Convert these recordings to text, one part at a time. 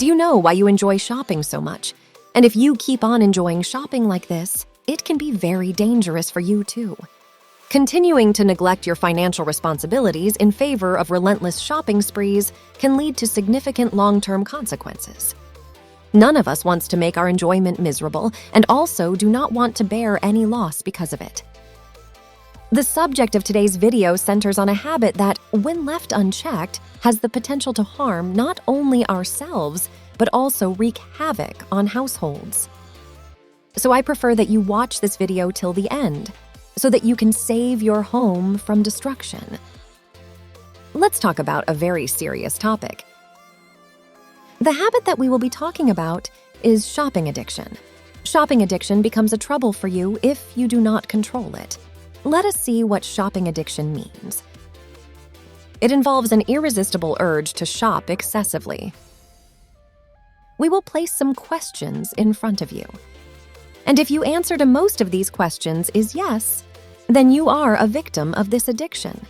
Do you know why you enjoy shopping so much? And if you keep on enjoying shopping like this, it can be very dangerous for you too. Continuing to neglect your financial responsibilities in favor of relentless shopping sprees can lead to significant long-term consequences. None of us wants to make our enjoyment miserable and also do not want to bear any loss because of it. The subject of today's video centers on a habit that, when left unchecked, has the potential to harm not only ourselves, but also wreak havoc on households. So I prefer that you watch this video till the end, so that you can save your home from destruction. Let's talk about a very serious topic. The habit that we will be talking about is shopping addiction. Shopping addiction becomes a trouble for you if you do not control it. Let us see what shopping addiction means. It involves an irresistible urge to shop excessively. We will place some questions in front of you. And if you answer to most of these questions is yes, then you are a victim of this addiction.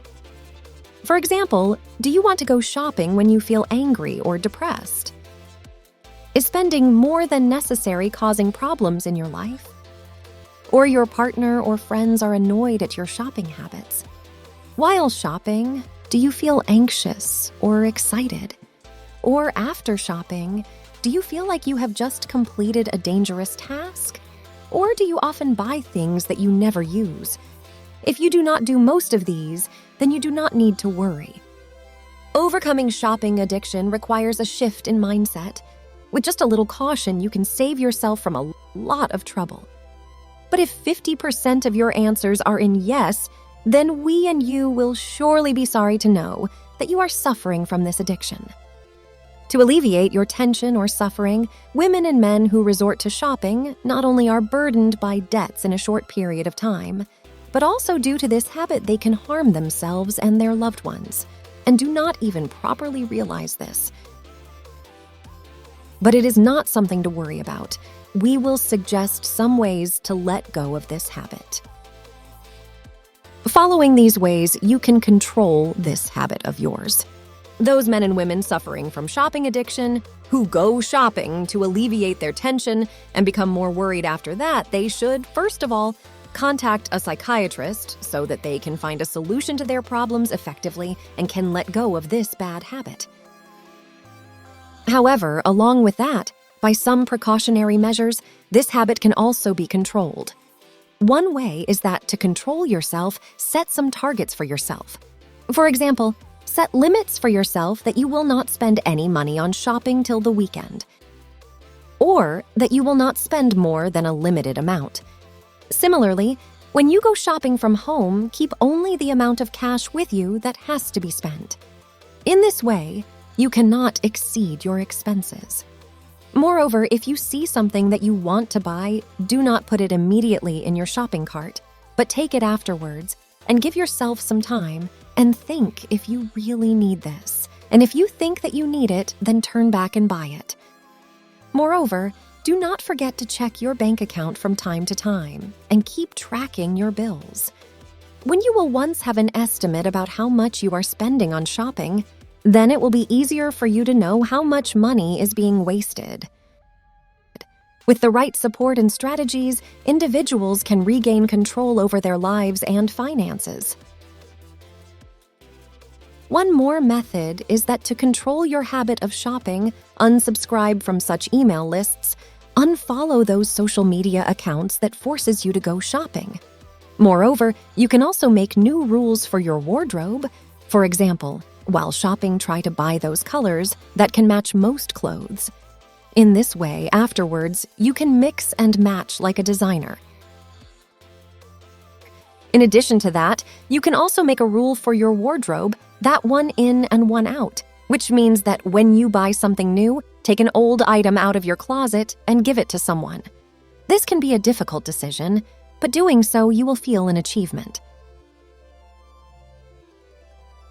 For example, do you want to go shopping when you feel angry or depressed? Is spending more than necessary causing problems in your life? Or your partner or friends are annoyed at your shopping habits? While shopping, do you feel anxious or excited? Or after shopping, do you feel like you have just completed a dangerous task? Or do you often buy things that you never use? If you do not do most of these, then you do not need to worry. Overcoming shopping addiction requires a shift in mindset. With just a little caution, you can save yourself from a lot of trouble. But if 50% of your answers are in yes, then we and you will surely be sorry to know that you are suffering from this addiction. To alleviate your tension or suffering, women and men who resort to shopping not only are burdened by debts in a short period of time, but also due to this habit they can harm themselves and their loved ones, and do not even properly realize this. But it is not something to worry about. We will suggest some ways to let go of this habit. Following these ways, you can control this habit of yours. Those men and women suffering from shopping addiction, who go shopping to alleviate their tension and become more worried after that, they should, first of all, contact a psychiatrist so that they can find a solution to their problems effectively and can let go of this bad habit. However, along with that, by some precautionary measures, this habit can also be controlled. One way is that to control yourself, set some targets for yourself. For example, set limits for yourself that you will not spend any money on shopping till the weekend, or that you will not spend more than a limited amount. Similarly, when you go shopping from home, keep only the amount of cash with you that has to be spent. In this way, you cannot exceed your expenses. Moreover, if you see something that you want to buy, do not put it immediately in your shopping cart, but take it afterwards and give yourself some time and think if you really need this. And if you think that you need it, then turn back and buy it. Moreover, do not forget to check your bank account from time to time and keep tracking your bills. When you will once have an estimate about how much you are spending on shopping, then it will be easier for you to know how much money is being wasted. With the right support and strategies, individuals can regain control over their lives and finances. One more method is that to control your habit of shopping, unsubscribe from such email lists, unfollow those social media accounts that forces you to go shopping. Moreover, you can also make new rules for your wardrobe. For example, while shopping, try to buy those colors that can match most clothes. In this way, afterwards, you can mix and match like a designer. In addition to that, you can also make a rule for your wardrobe, that one in and one out, which means that when you buy something new, take an old item out of your closet and give it to someone. This can be a difficult decision, but doing so you will feel an achievement.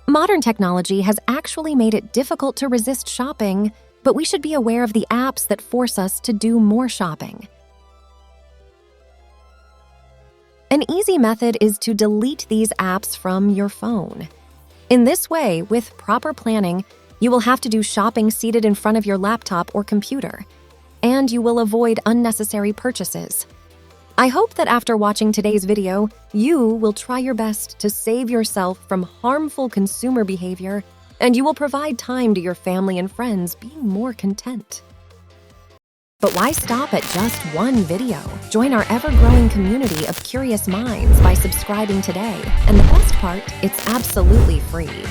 Modern technology has actually made it difficult to resist shopping, but we should be aware of the apps that force us to do more shopping. An easy method is to delete these apps from your phone. In this way, with proper planning, You will have to do shopping seated in front of your laptop or computer, and you will avoid unnecessary purchases. I hope that after watching today's video, you will try your best to save yourself from harmful consumer behavior, and you will provide time to your family and friends being more content. But why stop at just one video? Join our ever-growing community of curious minds by subscribing today. And the best part, it's absolutely free.